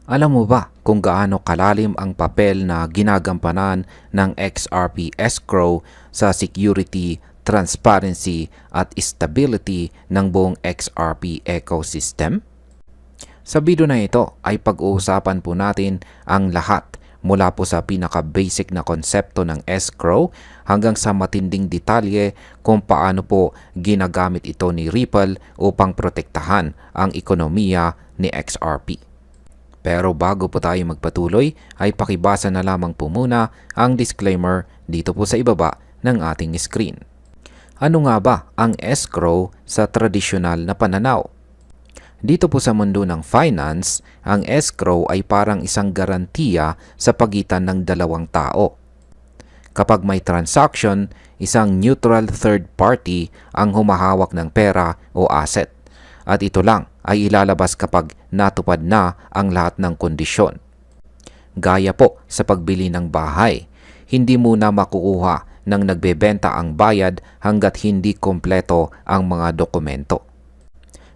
Alam mo ba kung gaano kalalim ang papel na ginagampanan ng XRP escrow sa security, transparency at stability ng buong XRP ecosystem? Sa video na ito ay pag-uusapan po natin ang lahat mula po sa pinaka-basic na konsepto ng escrow hanggang sa matinding detalye kung paano po ginagamit ito ni Ripple upang protektahan ang ekonomiya ni XRP. Pero bago po tayo magpatuloy ay pakibasa na lamang po muna ang disclaimer dito po sa ibaba ng ating screen. Ano nga ba ang escrow sa tradisyonal na pananaw? Dito po sa mundo ng finance, ang escrow ay parang isang garantiya sa pagitan ng dalawang tao. Kapag may transaction, isang neutral third party ang humahawak ng pera o asset. At ito lang ay ilalabas kapag natupad na ang lahat ng kondisyon. Gaya po sa pagbili ng bahay, hindi muna makukuha ng nagbebenta ang bayad hanggat hindi kompleto ang mga dokumento.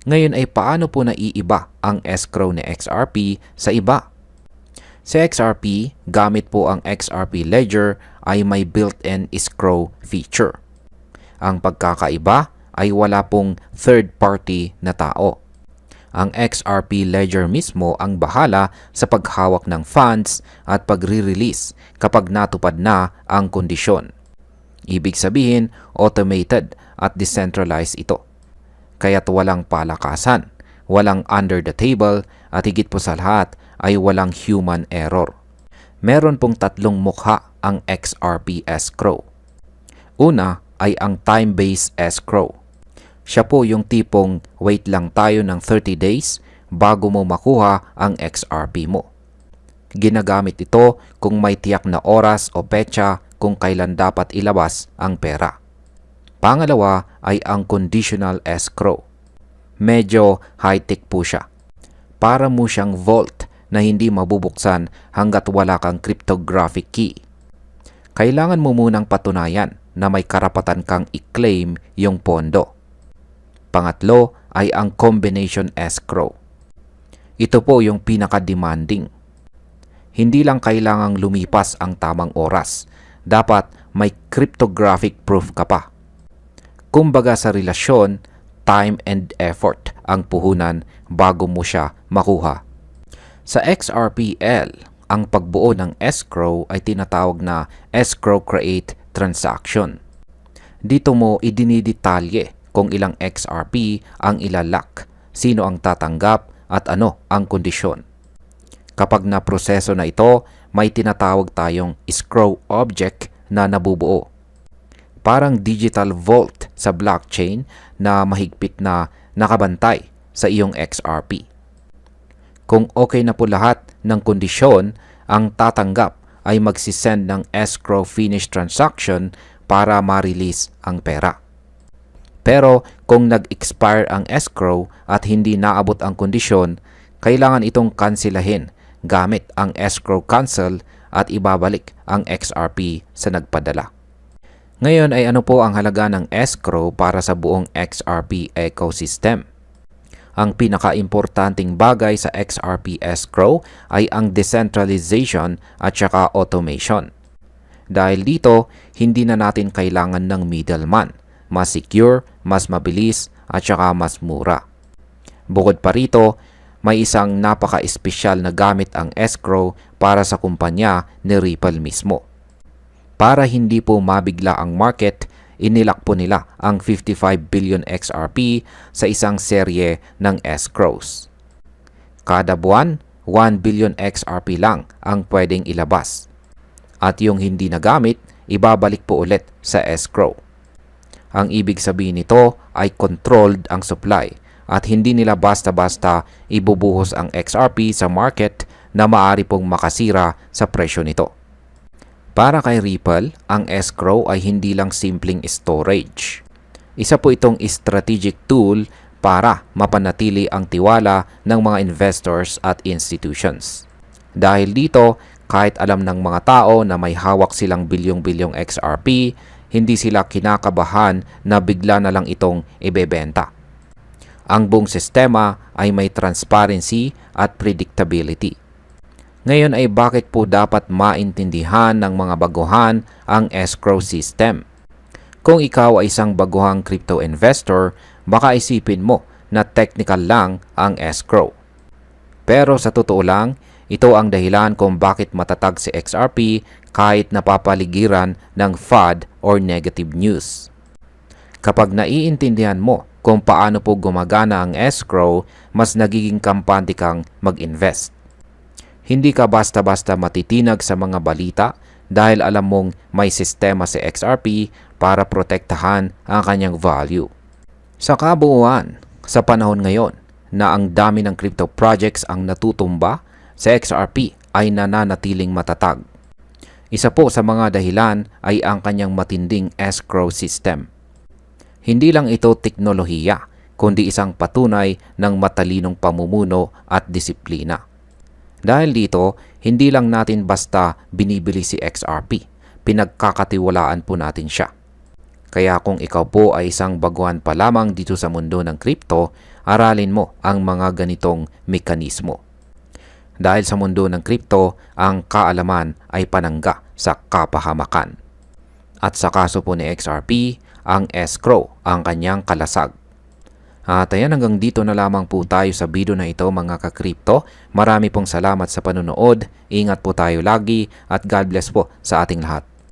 Ngayon ay paano po naiiba ang escrow ni XRP sa iba? Sa XRP, gamit po ang XRP Ledger ay may built-in escrow feature. Ang pagkakaiba ay wala pong third party na tao. Ang XRP Ledger mismo ang bahala sa paghawak ng funds at pagre-release kapag natupad na ang kondisyon. Ibig sabihin, automated at decentralized ito. Kaya't walang palakasan, walang under the table at higit po sa lahat ay walang human error. Meron pong tatlong mukha ang XRP escrow. Una ay ang time-based escrow. Siya po yung tipong wait lang tayo ng 30 days bago mo makuha ang XRP mo. Ginagamit ito kung may tiyak na oras o petsa kung kailan dapat ilabas ang pera. Pangalawa ay ang conditional escrow. Medyo high-tech po siya. Para mo siyang vault na hindi mabubuksan hanggat wala kang cryptographic key. Kailangan mo munang patunayan na may karapatan kang i-claim yung pondo. Pangatlo ay ang combination escrow. Ito po yung pinaka-demanding. Hindi lang kailangang lumipas ang tamang oras. Dapat may cryptographic proof ka pa. Kumbaga sa relasyon, time and effort ang puhunan bago mo siya makuha. Sa XRPL, ang pagbuo ng escrow ay tinatawag na escrow create transaction. Dito mo idinidetalye kung ilang XRP ang ilalak, sino ang tatanggap at ano ang kondisyon. Kapag naproseso na ito, may tinatawag tayong escrow object na nabubuo. Parang digital vault sa blockchain na mahigpit na nakabantay sa iyong XRP. Kung okay na po lahat ng kondisyon, ang tatanggap ay magsisend ng escrow finish transaction para ma-release ang pera. Pero kung nag-expire ang escrow at hindi naabot ang kondisyon, kailangan itong kansilahin gamit ang escrow cancel at ibabalik ang XRP sa nagpadala. Ngayon ay ano po ang halaga ng escrow para sa buong XRP ecosystem? Ang pinaka-importanting bagay sa XRP escrow ay ang decentralization at saka automation. Dahil dito, hindi na natin kailangan ng middleman. Mas secure, mas mabilis at saka mas mura. Bukod pa rito, may isang napaka-espesyal na gamit ang escrow para sa kumpanya ni Ripple mismo. Para hindi po mabigla ang market, inilak po nila ang 55 billion XRP sa isang serye ng escrows. Kada buwan, 1 billion XRP lang ang pwedeng ilabas. At yung hindi nagamit, ibabalik po ulit sa escrow. Ang ibig sabihin nito ay controlled ang supply at hindi nila basta-basta ibubuhos ang XRP sa market na maaari pong makasira sa presyo nito. Para kay Ripple, ang escrow ay hindi lang simpleng storage. Isa po itong strategic tool para mapanatili ang tiwala ng mga investors at institutions. Dahil dito, kahit alam ng mga tao na may hawak silang bilyong-bilyong XRP, hindi sila kinakabahan na bigla na lang itong ibebenta. Ang buong sistema ay may transparency at predictability. Ngayon ay bakit po dapat maintindihan ng mga baguhan ang escrow system? Kung ikaw ay isang baguhang crypto investor, baka isipin mo na technical lang ang escrow. Pero sa totoo lang, ito ang dahilan kung bakit matatag si XRP kahit napapaligiran ng FUD or negative news. Kapag naiintindihan mo kung paano po gumagana ang escrow, mas nagiging kampante kang mag-invest. Hindi ka basta-basta matitinag sa mga balita dahil alam mong may sistema si XRP para protektahan ang kanyang value. Sa kabuuan, sa panahon ngayon na ang dami ng crypto projects ang natutumba, si XRP ay nananatiling matatag. Isa po sa mga dahilan ay ang kanyang matinding escrow system. Hindi lang ito teknolohiya, kundi isang patunay ng matalinong pamumuno at disiplina. Dahil dito, hindi lang natin basta binibili si XRP, pinagkakatiwalaan po natin siya. Kaya kung ikaw po ay isang baguhan pa lamang dito sa mundo ng crypto, aralin mo ang mga ganitong mekanismo. Dahil sa mundo ng crypto, ang kaalaman ay panangga sa kapahamakan. At sa kaso po ni XRP, ang escrow ang kanyang kalasag. At ayan, hanggang dito na lamang po tayo sa video na ito mga ka-crypto. Marami pong salamat sa panonood. Ingat po tayo lagi at God bless po sa ating lahat.